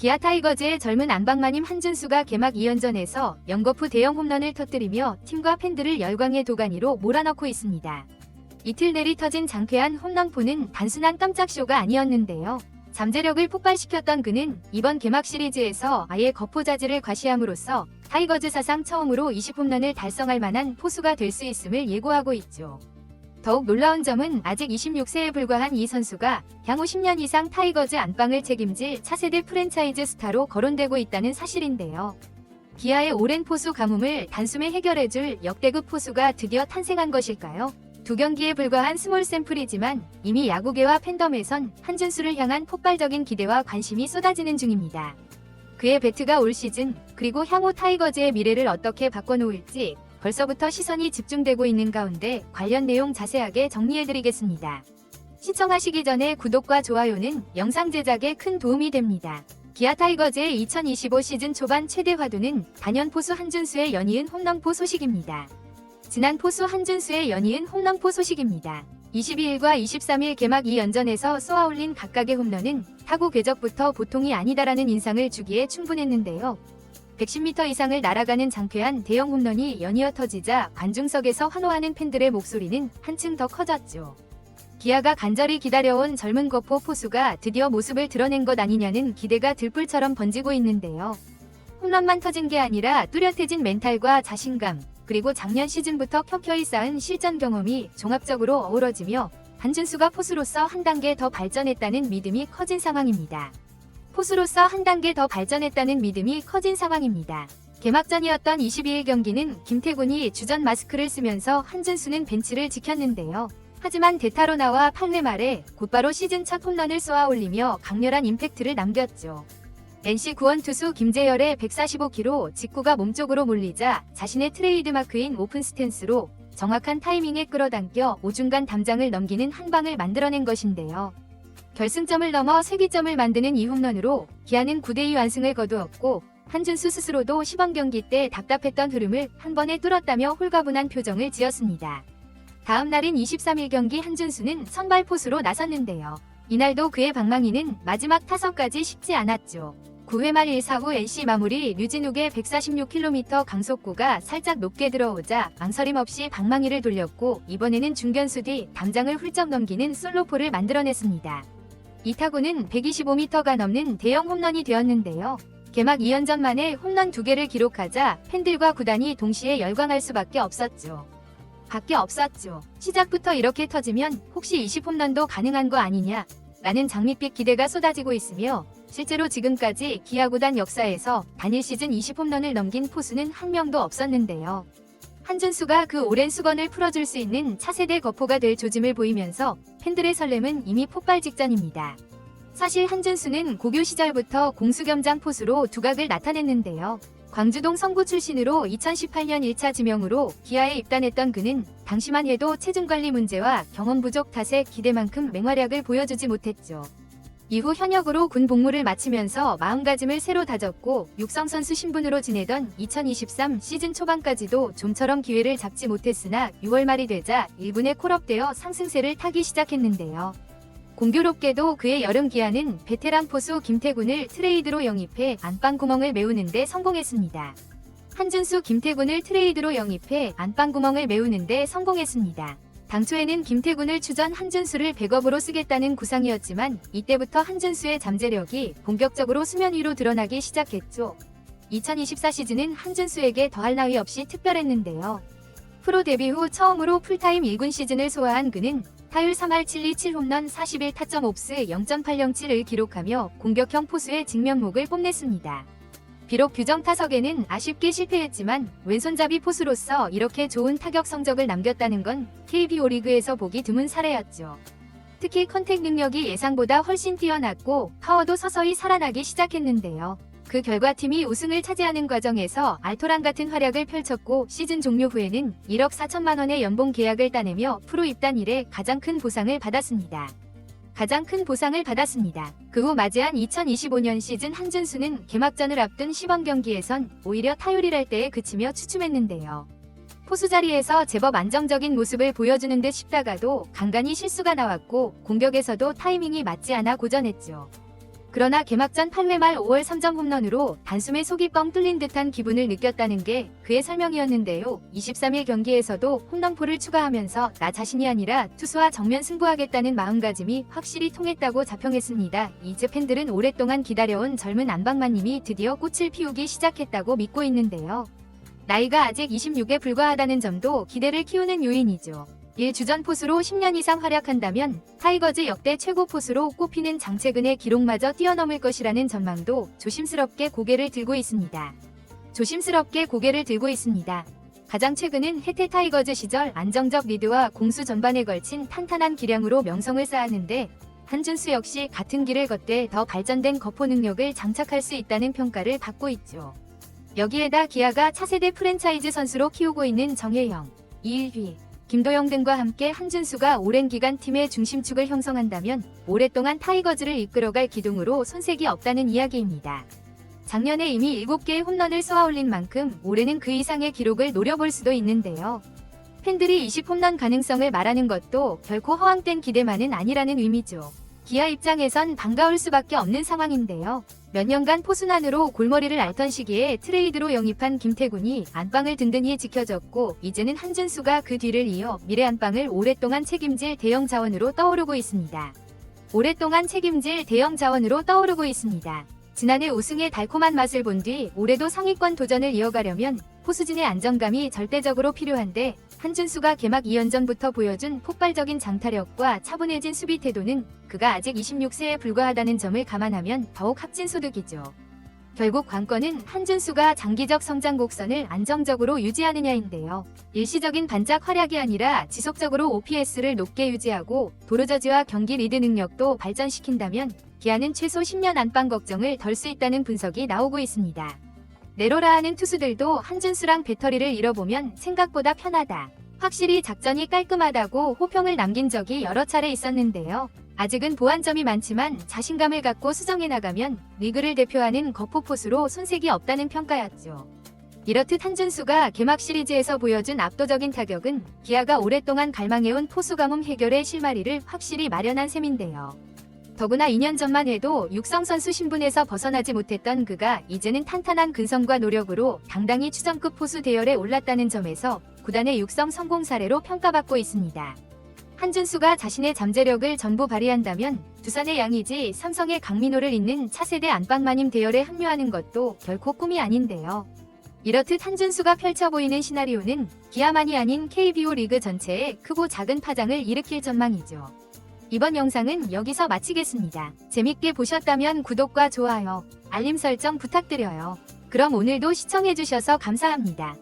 기아 타이거즈의 젊은 안방마님 한준수가 개막 2연전에서 연거푸 대형 홈런을 터뜨리며 팀과 팬들을 열광의 도가니로 몰아넣고 있습니다. 이틀 내리 터진 장쾌한 홈런포는 단순한 깜짝쇼가 아니었는데요. 잠재력을 폭발시켰던 그는 이번 개막 시리즈에서 아예 거푸자질을 과시함으로써 타이거즈 사상 처음으로 20홈런을 달성할 만한 포수가 될 수 있음을 예고하고 있죠. 더욱 놀라운 점은 아직 26세에 불과한 이 선수가 향후 10년 이상 타이거즈 안방을 책임질 차세대 프랜차이즈 스타로 거론되고 있다는 사실인데요. 기아의 오랜 포수 가뭄을 단숨에 해결해줄 역대급 포수가 드디어 탄생한 것일까요? 2경기에 불과한 스몰 샘플이지만 이미 야구계와 팬덤에선 한준수를 향한 폭발적인 기대와 관심이 쏟아지는 중입니다. 그의 배트가 올 시즌 그리고 향후 타이거즈의 미래를 어떻게 바꿔놓을지 벌써부터 시선이 집중되고 있는 가운데 관련 내용 자세하게 정리해드리겠습니다. 시청하시기 전에 구독과 좋아요는 영상 제작에 큰 도움이 됩니다. 기아 타이거즈의 2025 시즌 초반 최대 화두는 단연 포수 한준수의 연이은 홈런포 소식입니다. 지난 포수 한준수의 연이은 홈런포 소식입니다. 22일과 23일 개막 2연전에서 쏘아올린 각각의 홈런은 타구 궤적부터 보통이 아니다라는 인상을 주기에 충분했는데요. 110m 이상을 날아가는 장쾌한 대형 홈런이 연이어 터지자 관중석에서 환호하는 팬들의 목소리는 한층 더 커졌죠. 기아가 간절히 기다려온 젊은 거포 포수가 드디어 모습을 드러낸 것 아니냐는 기대가 들불처럼 번지고 있는데요. 홈런만 터진 게 아니라 뚜렷해진 멘탈과 자신감, 그리고 작년 시즌부터 켜켜이 쌓은 실전 경험이 종합적으로 어우러지며 한준수가 포수로서 한 단계 더 발전했다는 믿음이 커진 상황입니다. 포수로서 한 단계 더 발전했다는 믿음이 커진 상황입니다. 개막전이었던 22일 경기는 김태군이 주전 마스크를 쓰면서 한준수는 벤치를 지켰는데요. 하지만 대타로 나와 8회 말에 곧바로 시즌 첫 홈런을 쏘아올리며 강렬한 임팩트를 남겼죠. NC 구원 투수 김재열의 145km 직구가 몸쪽으로 몰리자 자신의 트레이드마크인 오픈 스탠스로 정확한 타이밍에 끌어당겨 오중간 담장을 넘기는 한 방을 만들어낸 것인데요. 결승점을 넘어 세기점을 만드는 이 홈런으로 기아는 9대2 완승을 거두었고 한준수 스스로도 시범 경기 때 답답했던 흐름을 한 번에 뚫었다며 홀가분한 표정을 지었습니다. 다음 날인 23일 경기 한준수는 선발 포수로 나섰는데요. 이날도 그의 방망이는 마지막 타석까지 쉽지 않았죠. 9회 말 1사후 NC 마무리 류진욱의 146km 강속구가 살짝 높게 들어오자 망설임 없이 방망이를 돌렸고 이번에는 중견수 뒤 담장을 훌쩍 넘기는 솔로포를 만들어냈습니다. 이 타구는 125m가 넘는 대형 홈런이 되었는데요. 개막 2연전 만에 홈런 2개를 기록하자 팬들과 구단이 동시에 열광할 수밖에 없었죠. 시작부터 이렇게 터지면 혹시 20홈런도 가능한 거 아니냐? 라는 장밋빛 기대가 쏟아지고 있으며 실제로 지금까지 기아 구단 역사에서 단일 시즌 20홈런을 넘긴 포수는 한 명도 없었는데요. 한준수가 그 오랜 수건을 풀어줄 수 있는 차세대 거포가 될 조짐을 보이면서 팬들의 설렘은 이미 폭발 직전입니다. 사실 한준수는 고교 시절부터 공수겸장 포수로 두각을 나타냈는데요. 광주동 성구 출신으로 2018년 1차 지명으로 기아에 입단했던 그는 당시만 해도 체중관리 문제와 경험 부족 탓에 기대만큼 맹활약을 보여주지 못했죠. 이후 현역으로 군 복무를 마치면서 마음가짐을 새로 다졌고 육성선수 신분으로 지내던 2023 시즌 초반까지도 좀처럼 기회를 잡지 못했으나 6월 말이 되자 1군에 콜업되어 상승세를 타기 시작했는데요. 공교롭게도 그의 여름 기아는 베테랑 포수 김태군을 트레이드로 영입해 안방 구멍을 메우는 데 성공했습니다. 한준수 김태군을 트레이드로 영입해 안방 구멍을 메우는 데 성공했습니다. 당초에는 김태군을 추전 한준수를 백업으로 쓰겠다는 구상이었지만 이때부터 한준수의 잠재력이 본격적으로 수면 위로 드러나기 시작했죠. 2024 시즌은 한준수에게 더할 나위 없이 특별했는데요. 프로 데뷔 후 처음으로 풀타임 1군 시즌을 소화한 그는 타율 3할 7리 7홈런 41타점 옵스 0.807을 기록하며 공격형 포수의 직면목을 뽐냈습니다. 비록 규정 타석에는 아쉽게 실패했지만 왼손잡이 포수로서 이렇게 좋은 타격 성적을 남겼다는 건 KBO 리그에서 보기 드문 사례였죠. 특히 컨택 능력이 예상보다 훨씬 뛰어났고 파워도 서서히 살아나기 시작했는데요. 그 결과 팀이 우승을 차지하는 과정에서 알토란 같은 활약을 펼쳤고 시즌 종료 후에는 1억 4천만 원의 연봉 계약을 따내며 프로 입단 이래 가장 큰 보상을 받았습니다. 그 후 맞이한 2025년 시즌 한준수는 개막전을 앞둔 시범 경기에선 오히려 타율이랄 때에 그치며 주춤했는데요. 포수 자리에서 제법 안정적인 모습을 보여주는 듯 싶다가도 간간히 실수가 나왔고 공격에서도 타이밍이 맞지 않아 고전했죠. 그러나 개막 전 8회 말 5월 3점 홈런으로 단숨에 속이 뻥 뚫린 듯한 기분을 느꼈다는 게 그의 설명이었는데요. 23일 경기에서도 홈런포를 추가하면서 나 자신이 아니라 투수와 정면 승부하겠다는 마음가짐이 확실히 통했다고 자평했습니다. 이제 팬들은 오랫동안 기다려온 젊은 안방마님이 드디어 꽃을 피우기 시작했다고 믿고 있는데요. 나이가 아직 26에 불과하다는 점도 기대를 키우는 요인이죠. 1주전 포수로 10년 이상 활약한다면 타이거즈 역대 최고 포수로 꼽히는 장채근의 기록마저 뛰어넘을 것이라는 전망도 조심스럽게 고개를 들고 있습니다. 가장 최근은 혜태 타이거즈 시절 안정적 리드와 공수 전반에 걸친 탄탄한 기량으로 명성을 쌓았는데 한준수 역시 같은 길을 걷되 더 발전된 거포 능력을 장착할 수 있다는 평가를 받고 있죠. 여기에다 기아가 차세대 프랜차이즈 선수로 키우고 있는 정혜영, 이일휘, 김도영 등과 함께 한준수가 오랜 기간 팀의 중심축을 형성한다면 오랫동안 타이거즈를 이끌어갈 기둥으로 손색이 없다는 이야기입니다. 작년에 이미 7개의 홈런을 쏘아올린 만큼 올해는 그 이상의 기록을 노려볼 수도 있는데요. 팬들이 20홈런 가능성을 말하는 것도 결코 허황된 기대만은 아니라는 의미죠. 기아 입장에선 반가울 수밖에 없는 상황인데요. 몇 년간 포순환으로 골머리를 앓던 시기에 트레이드로 영입한 김태군이 안방을 든든히 지켜줬고 이제는 한준수가 그 뒤를 이어 미래 안방을 오랫동안 책임질 대형 자원으로 떠오르고 있습니다. 지난해 우승의 달콤한 맛을 본 뒤 올해도 상위권 도전을 이어가려면 포수진의 안정감이 절대적으로 필요한데 한준수가 개막 2연전부터 보여준 폭발적인 장타력과 차분해진 수비 태도는 그가 아직 26세에 불과하다는 점을 감안하면 더욱 합진소득이죠. 결국 관건은 한준수가 장기적 성장 곡선을 안정적으로 유지하느냐인데요. 일시적인 반짝 활약이 아니라 지속적으로 OPS를 높게 유지하고 도루저지와 경기 리드 능력도 발전시킨다면 기아는 최소 10년 안방 걱정을 덜 수 있다는 분석이 나오고 있습니다. 내로라 하는 투수들도 한준수랑 배터리를 잃어보면 생각보다 편하다. 확실히 작전이 깔끔하다고 호평을 남긴 적이 여러 차례 있었는데요. 아직은 보완점이 많지만 자신감을 갖고 수정해 나가면 리그를 대표하는 거포 포수로 손색이 없다는 평가였죠. 이렇듯 한준수가 개막 시리즈에서 보여준 압도적인 타격은 기아가 오랫동안 갈망해온 포수 가뭄 해결의 실마리를 확실히 마련한 셈인데요. 더구나 2년 전만 해도 육성 선수 신분에서 벗어나지 못했던 그가 이제는 탄탄한 근성과 노력으로 당당히 추정급 포수 대열에 올랐다는 점에서 구단의 육성 성공 사례로 평가받고 있습니다. 한준수가 자신의 잠재력을 전부 발휘한다면 두산의 양의지, 삼성의 강민호를 잇는 차세대 안방마님 대열에 합류하는 것도 결코 꿈이 아닌데요. 이렇듯 한준수가 펼쳐 보이는 시나리오는 기아만이 아닌 KBO 리그 전체에 크고 작은 파장을 일으킬 전망이죠. 이번 영상은 여기서 마치겠습니다. 재밌게 보셨다면 구독과 좋아요, 알림 설정 부탁드려요. 그럼 오늘도 시청해주셔서 감사합니다.